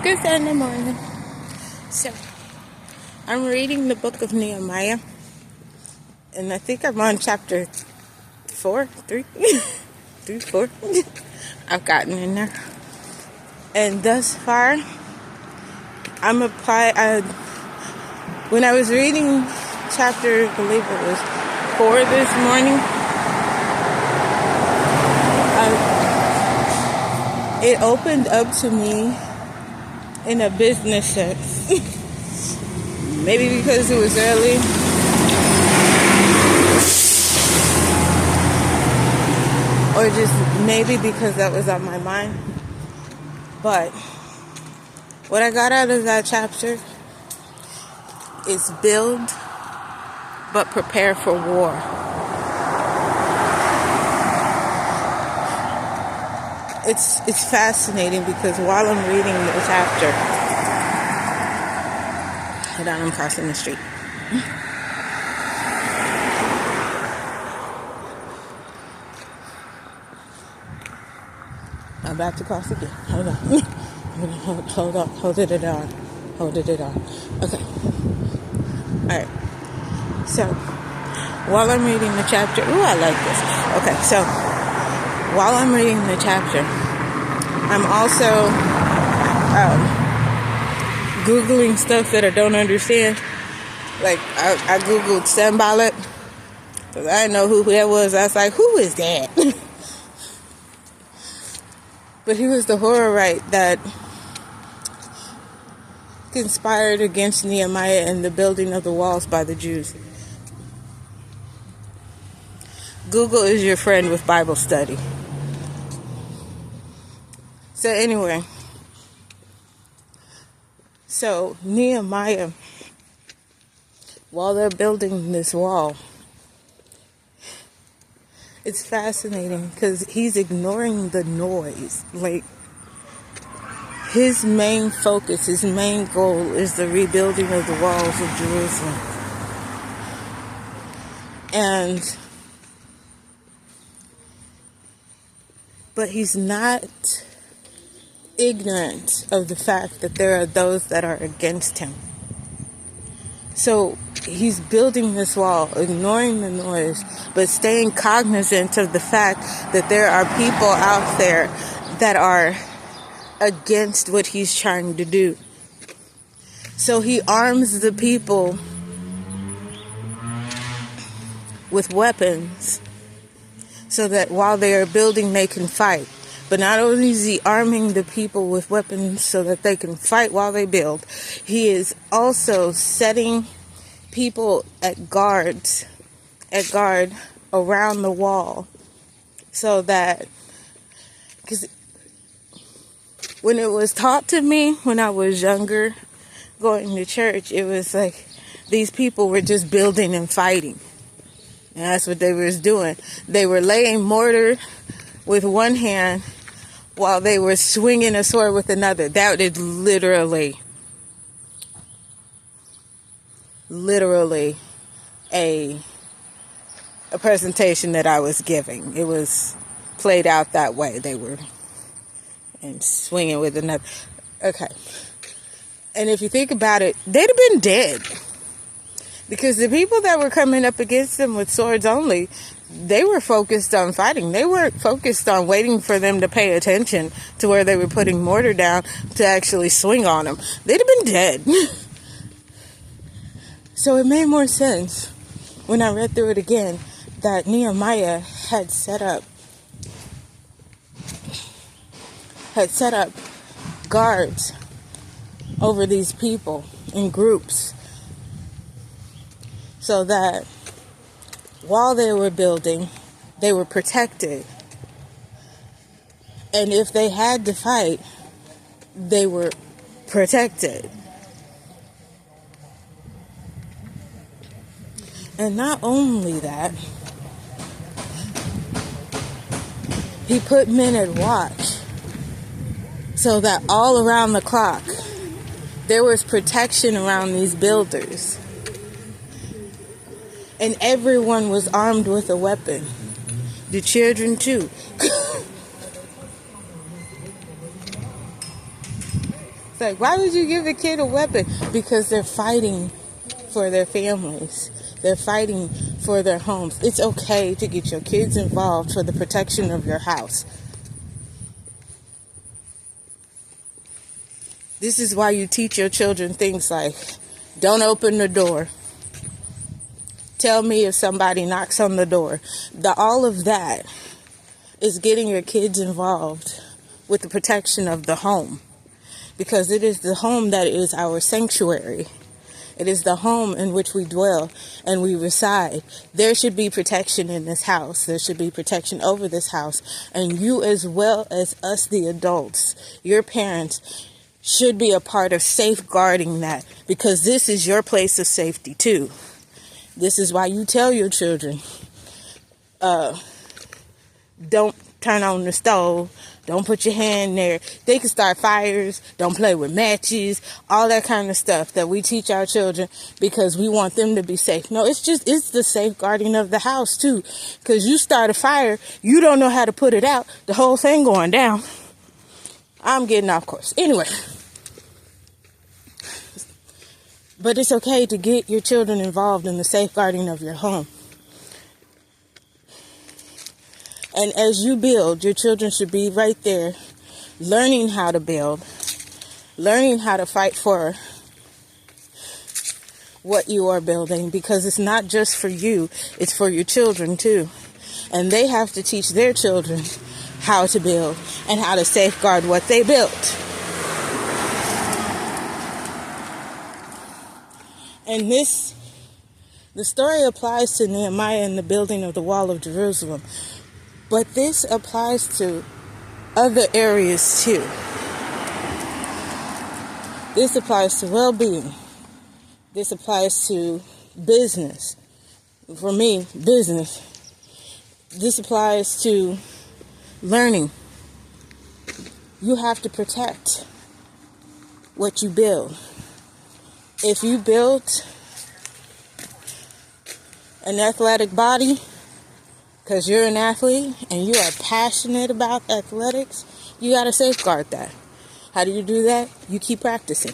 Good Sunday morning. So, I'm reading the book of Nehemiah, and I think I'm on chapter 3, 4. I've gotten in there. And thus far, when I was reading chapter, I believe it was 4 this morning, it opened up to me in a business sense. Maybe because it was early. Or just maybe because that was on my mind. But what I got out of that chapter is build, but prepare for war. It's fascinating because while I'm reading the chapter, hold on, I'm crossing the street. I'm about to cross again. Hold on. Hold on. Hold it on. Okay. Alright. So, while I'm reading the chapter, I like this. Okay, so, while I'm reading the chapter, I'm also Googling stuff that I don't understand. Like, I Googled Sanballat, because I didn't know who that was. I was like, who is that? But he was the Hororite that conspired against Nehemiah and the building of the walls by the Jews. Google is your friend with Bible study. So anyway, Nehemiah, while they're building this wall, it's fascinating because he's ignoring the noise. Like, his main focus, his main goal is the rebuilding of the walls of Jerusalem. But he's not ignorant of the fact that there are those that are against him. So he's building this wall, ignoring the noise, but staying cognizant of the fact that there are people out there that are against what he's trying to do. So he arms the people with weapons so that while they are building, they can fight. But not only is he arming the people with weapons so that they can fight while they build, he is also setting people at guard around the wall, so that, because when it was taught to me when I was younger, going to church, it was like these people were just building and fighting. And that's what they were doing. They were laying mortar with one hand while they were swinging a sword with another. That is literally a presentation that I was giving. It was played out that way. They were and swinging with another. Okay. And if you think about it, they'd have been dead. Because the people that were coming up against them with swords only, they were focused on fighting. They weren't focused on waiting for them to pay attention to where they were putting mortar down to actually swing on them. They'd have been dead. So it made more sense when I read through it again that Nehemiah had set up guards over these people in groups, so that while they were building, they were protected. And if they had to fight, they were protected. And not only that, he put men at watch, so that all around the clock, there was protection around these builders. And everyone was armed with a weapon. The children too. It's like, why would you give a kid a weapon? Because they're fighting for their families. They're fighting for their homes. It's okay to get your kids involved for the protection of your house. This is why you teach your children things like, don't open the door. Tell me if somebody knocks on the door. All of that is getting your kids involved with the protection of the home. Because it is the home that is our sanctuary. It is the home in which we dwell and we reside. There should be protection in this house. There should be protection over this house. And you, as well as us, the adults, your parents, should be a part of safeguarding that. Because this is your place of safety too. This is why you tell your children, don't turn on the stove. Don't put your hand there. They can start fires. Don't play with matches. All that kind of stuff that we teach our children because we want them to be safe. No, it's the safeguarding of the house too. Because you start a fire, you don't know how to put it out. The whole thing going down. I'm getting off course. Anyway. But it's okay to get your children involved in the safeguarding of your home. And as you build, your children should be right there learning how to build, learning how to fight for what you are building, because it's not just for you, it's for your children too. And they have to teach their children how to build and how to safeguard what they built. And the story applies to Nehemiah and the building of the wall of Jerusalem. But this applies to other areas too. This applies to well-being. This applies to business. For me, business. This applies to learning. You have to protect what you build. If you build an athletic body, because you're an athlete and you are passionate about athletics, you got to safeguard that. How do you do that? You keep practicing.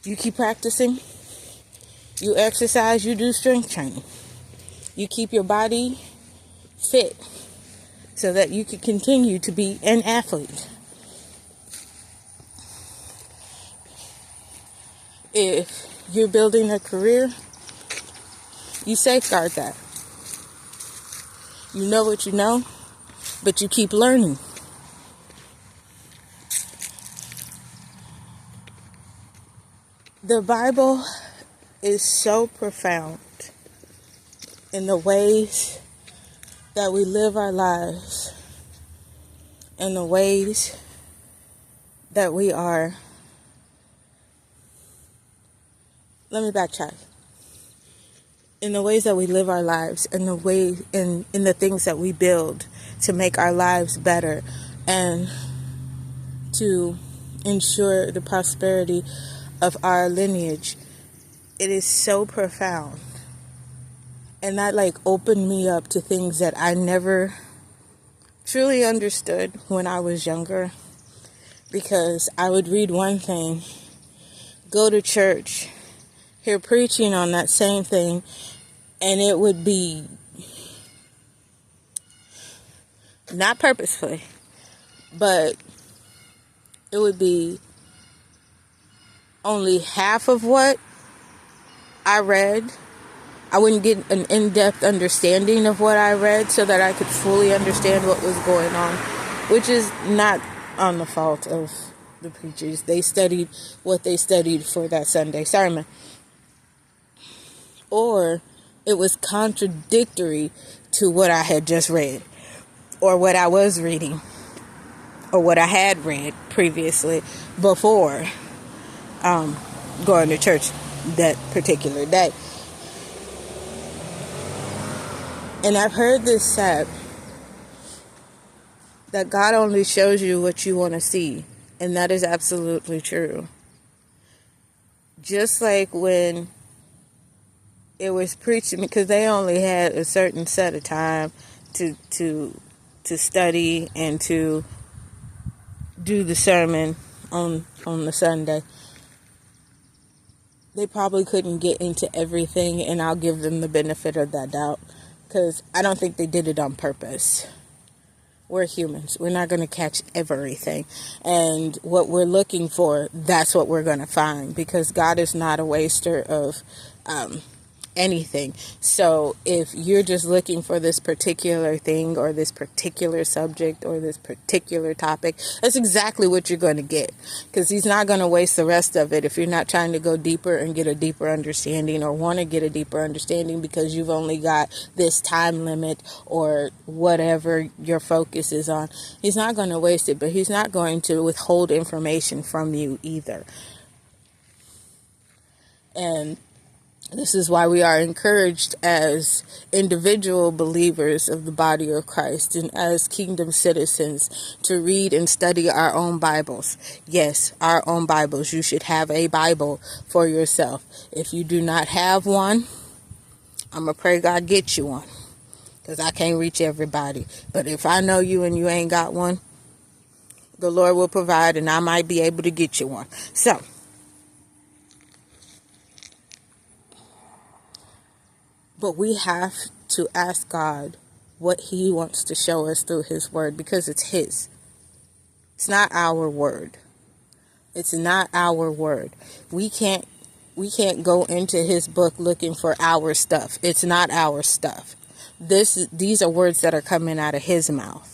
You keep practicing. You exercise. You do strength training. You keep your body fit so that you can continue to be an athlete. If you're building a career, you safeguard that. You know what you know, but you keep learning. The Bible is so profound in the ways that we live our lives, in the ways that we are. Let me backtrack. In the ways that we live our lives, in the way in the things that we build to make our lives better and to ensure the prosperity of our lineage. It is so profound. And that opened me up to things that I never truly understood when I was younger, because I would read one thing, go to church, hear preaching on that same thing, and it would be not purposefully, but it would be only half of what I read. I wouldn't get an in-depth understanding of what I read so that I could fully understand what was going on, which is not on the fault of the preachers. They studied what they studied for that Sunday sermon. Or it was contradictory to what I had just read, or what I was reading, or what I had read previously before going to church that particular day. And I've heard this said, that God only shows you what you want to see. And that is absolutely true. Just like when it was preaching, because they only had a certain set of time to study and to do the sermon on the Sunday. They probably couldn't get into everything, and I'll give them the benefit of that doubt, because I don't think they did it on purpose. We're humans. We're not going to catch everything. And what we're looking for, that's what we're going to find, because God is not a waster of anything. So if you're just looking for this particular thing or this particular subject or this particular topic, that's exactly what you're going to get, because he's not going to waste the rest of it if you're not trying to go deeper and get a deeper understanding, or want to get a deeper understanding because you've only got this time limit or whatever your focus is on. He's not going to waste it, but he's not going to withhold information from you either. And this is why we are encouraged as individual believers of the body of Christ and as kingdom citizens to read and study our own Bibles. Yes, our own Bibles. You should have a Bible for yourself. If you do not have one, I'm going to pray God get you one, because I can't reach everybody. But if I know you and you ain't got one, the Lord will provide, and I might be able to get you one. So, but we have to ask God what he wants to show us through his word, because it's his. It's not our word. It's not our word. We can't go into his book looking for our stuff. It's not our stuff. These are words that are coming out of his mouth.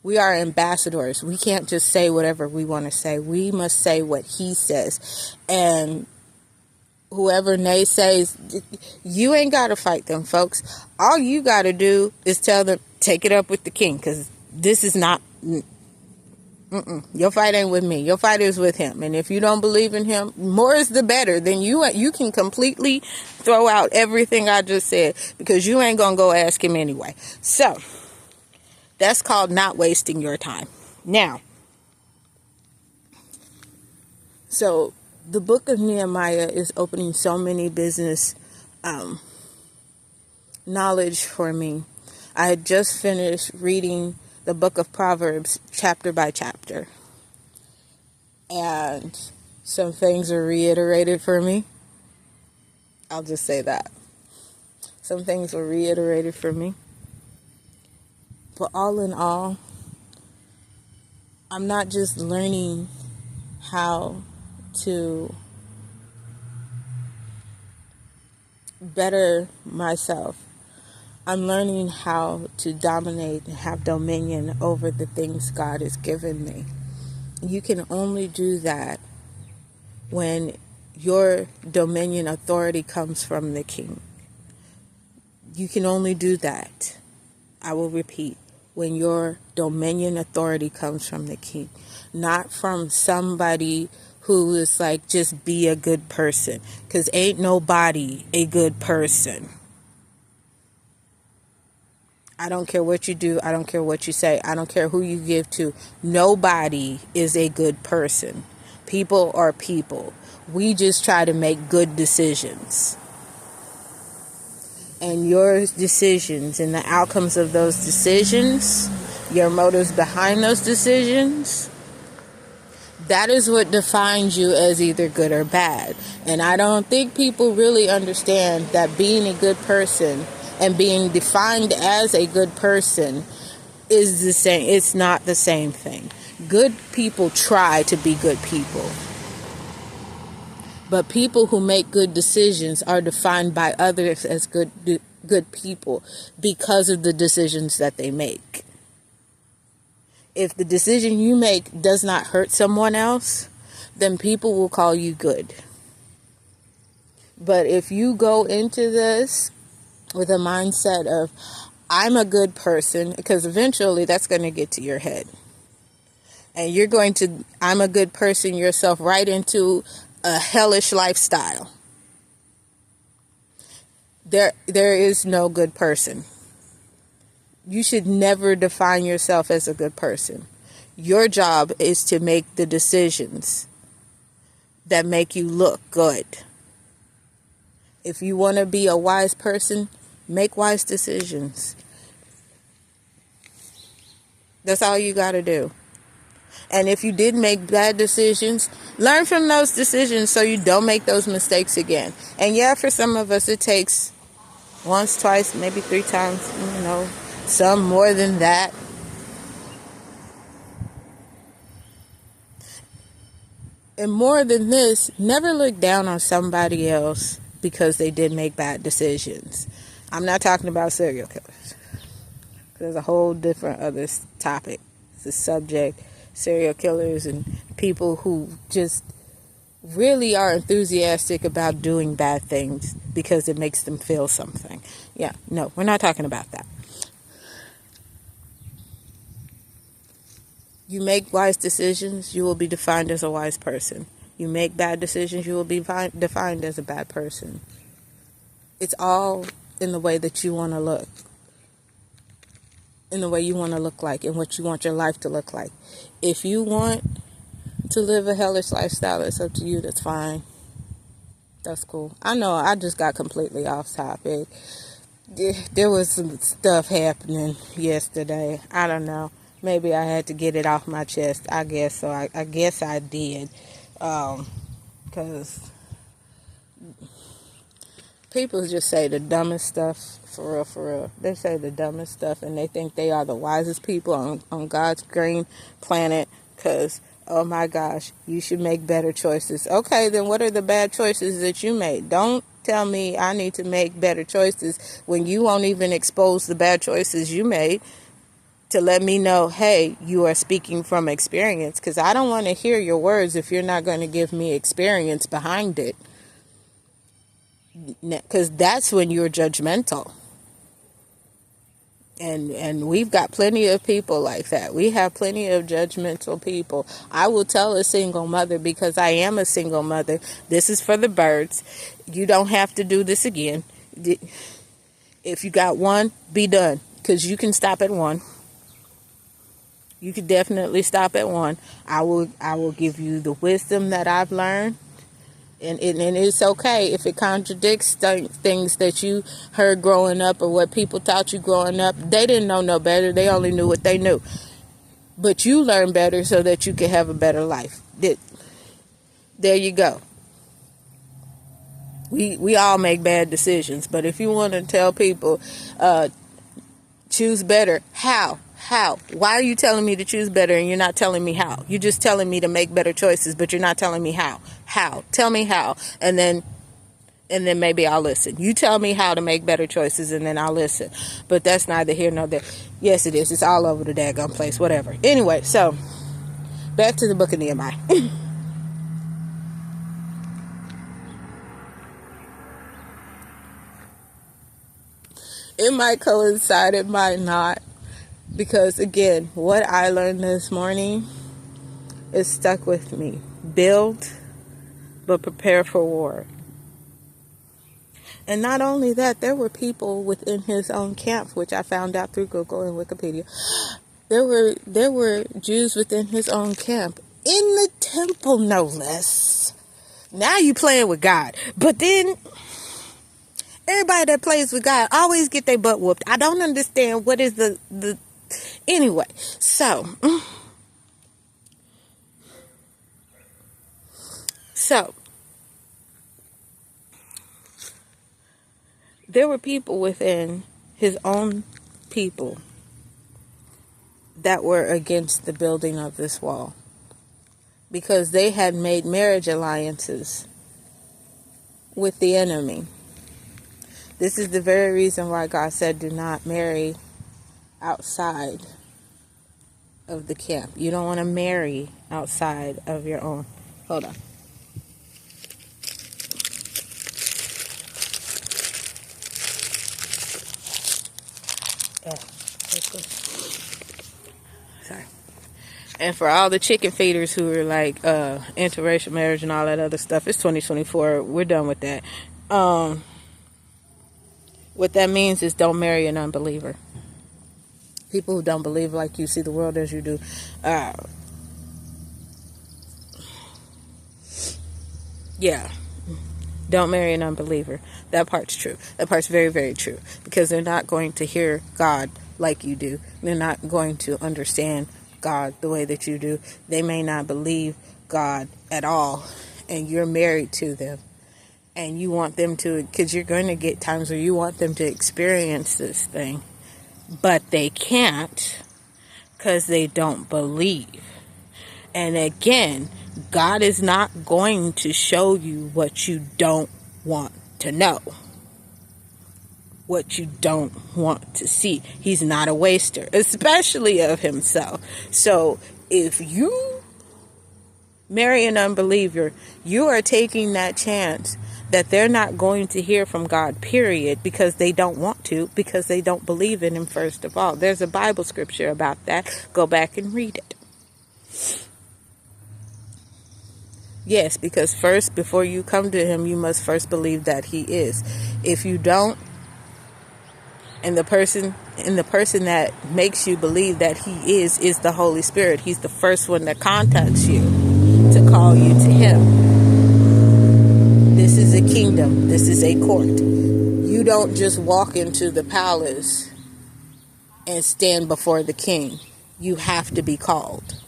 We are ambassadors. We can't just say whatever we want to say. We must say what he says. And whoever naysays, you ain't got to fight them, folks. All you got to do is tell them, take it up with the king, because this is not, your fight ain't with me. Your fight is with him. And if you don't believe in him, more is the better. Then you can completely throw out everything I just said, because you ain't going to go ask him anyway. So, that's called not wasting your time. Now, so the book of Nehemiah is opening so many business knowledge for me. I had just finished reading the book of Proverbs chapter by chapter, and some things are reiterated for me. I'll just say that. Some things were reiterated for me. But all in all, I'm not just learning how to better myself. I'm learning how to dominate and have dominion over the things God has given me. You can only do that when your dominion authority comes from the King. You can only do that, I will repeat, when your dominion authority comes from the King, not from somebody who is like, just be a good person, because ain't nobody a good person. I don't care what you do. I don't care what you say. I don't care who you give to. Nobody is a good person. People are people. We just try to make good decisions. And your decisions and the outcomes of those decisions, your motives behind those decisions, that is what defines you as either good or bad. And I don't think people really understand that being a good person and being defined as a good person is the same. It's not the same thing. Good people try to be good people. But people who make good decisions are defined by others as good people because of the decisions that they make. If the decision you make does not hurt someone else, then people will call you good. But if you go into this with a mindset of, I'm a good person, because eventually that's going to get to your head. And you're going to, I'm a good person yourself right into a hellish lifestyle. There is no good person. You should never define yourself as a good person. Your job is to make the decisions that make you look good. If you want to be a wise person, make wise decisions. That's all you got to do. And if you did make bad decisions, learn from those decisions so you don't make those mistakes again. And yeah, for some of us, it takes once, twice, maybe 3 times, some more than that. And more than this, never look down on somebody else because they did make bad decisions. I'm not talking about serial killers. There's a whole different other topic. It's a subject. Serial killers and people who just really are enthusiastic about doing bad things because it makes them feel something. Yeah, no, we're not talking about that. You make wise decisions, you will be defined as a wise person. You make bad decisions, you will be defined as a bad person. It's all in the way that you want to look. In the way you want to look like and what you want your life to look like. If you want to live a hellish lifestyle, it's up to you. That's fine. That's cool. I know I just got completely off topic. There was some stuff happening yesterday. I don't know. Maybe I had to get it off my chest. I guess so. I guess I did. Because people just say the dumbest stuff. For real, for real. They say the dumbest stuff and they think they are the wisest people on God's green planet because, oh my gosh, you should make better choices. Okay, then what are the bad choices that you made? Don't tell me I need to make better choices when you won't even expose the bad choices you made to let me know, hey, you are speaking from experience, because I don't want to hear your words if you're not going to give me experience behind it, because that's when you're judgmental. And we've got plenty of people like that. We have plenty of judgmental people. I will tell a single mother, because I am a single mother, this is for the birds. You don't have to do this again. If you got one, be done, because you can stop at one. You can definitely stop at one. I will give you the wisdom that I've learned. And it's okay if it contradicts things that you heard growing up or what people taught you growing up. They didn't know no better. They only knew what they knew. But you learn better so that you can have a better life. There you go. We all make bad decisions. But if you want to tell people, choose better, how? Why are you telling me to choose better and you're not telling me how? You're just telling me to make better choices, but you're not telling me how. How? Tell me how. And then maybe I'll listen. You tell me how to make better choices and then I'll listen. But that's neither here nor there. Yes, it is. It's all over the daggone place. Whatever. Anyway, so back to the book of Nehemiah. It might coincide. It might not. Because, again, what I learned this morning is stuck with me. Build, but prepare for war. And not only that, there were people within his own camp, which I found out through Google and Wikipedia. There were Jews within his own camp, in the temple, no less. Now you playing with God. But then everybody that plays with God always get their butt whooped. I don't understand what is the anyway, so there were people within his own people that were against the building of this wall because they had made marriage alliances with the enemy. This is the very reason why God said do not marry outside of the camp. You don't want to marry outside of your own. Hold on. Sorry. And for all the chicken feeders who are like interracial marriage and all that other stuff, it's 2024. We're done with that. What that means is don't marry an unbeliever. People who don't believe like you, see the world as you do. Yeah. Don't marry an unbeliever. That part's true. That part's very, very true. Because they're not going to hear God like you do. They're not going to understand God the way that you do. They may not believe God at all, and you're married to them. And you want them to, because you're going to get times where you want them to experience this thing, but they can't because they don't believe. And again, God is not going to show you what you don't want to know, what you don't want to see. He's not a waster, especially of himself. So if you marry an unbeliever, you are taking that chance that they're not going to hear from God, period, because they don't want to, because they don't believe in him, first of all. There's a Bible scripture about that. Go back and read it. Yes, because first, before you come to him, you must first believe that he is. If you don't, and the person that makes you believe that he is the Holy Spirit. He's the first one that contacts you to call you to him. This is a kingdom. This is a court. You don't just walk into the palace and stand before the king. You have to be called.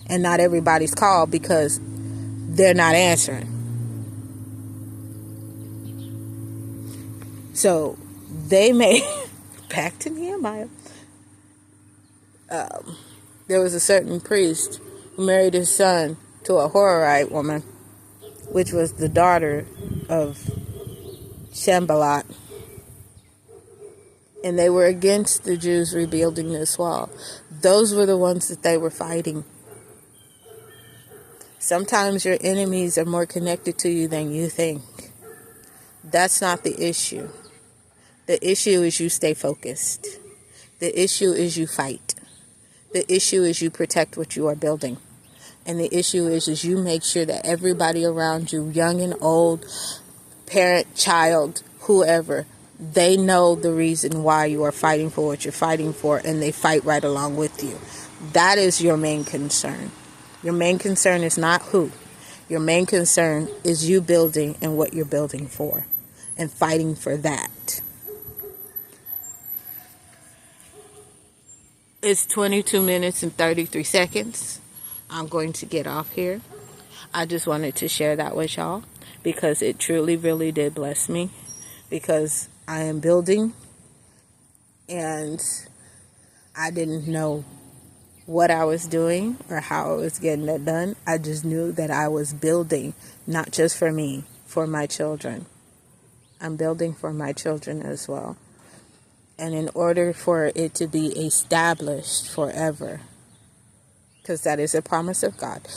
And not everybody's called because they're not answering. So they may, back to Nehemiah, there was a certain priest who married his son to a Horite woman, which was the daughter of Sanballat. And they were against the Jews rebuilding this wall. Those were the ones that they were fighting. Sometimes your enemies are more connected to you than you think. That's not the issue. The issue is you stay focused. The issue is you fight. The issue is you protect what you are building. And the issue is you make sure that everybody around you, young and old, parent, child, whoever, they know the reason why you are fighting for what you're fighting for, and they fight right along with you. That is your main concern. Your main concern is not who. Your main concern is you building and what you're building for, and fighting for that. It's 22 minutes and 33 seconds. I'm going to get off here. I just wanted to share that with y'all because it truly, really did bless me, because I am building and I didn't know what I was doing or how I was getting it done. I just knew that I was building, not just for me, for my children. I'm building for my children as well. And in order for it to be established forever, because that is a promise of God,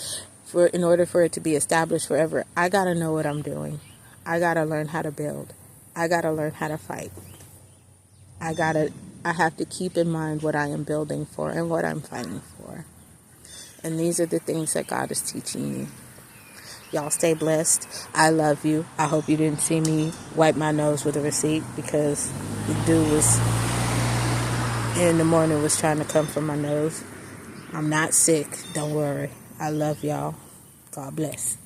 in order for it to be established forever, I got to know what I'm doing. I got to learn how to build. I got to learn how to fight. I have to keep in mind what I am building for and what I'm fighting for. And these are the things that God is teaching me. Y'all stay blessed. I love you. I hope you didn't see me wipe my nose with a receipt, because the dude was in the morning was trying to come from my nose. I'm not sick. Don't worry. I love y'all. God bless.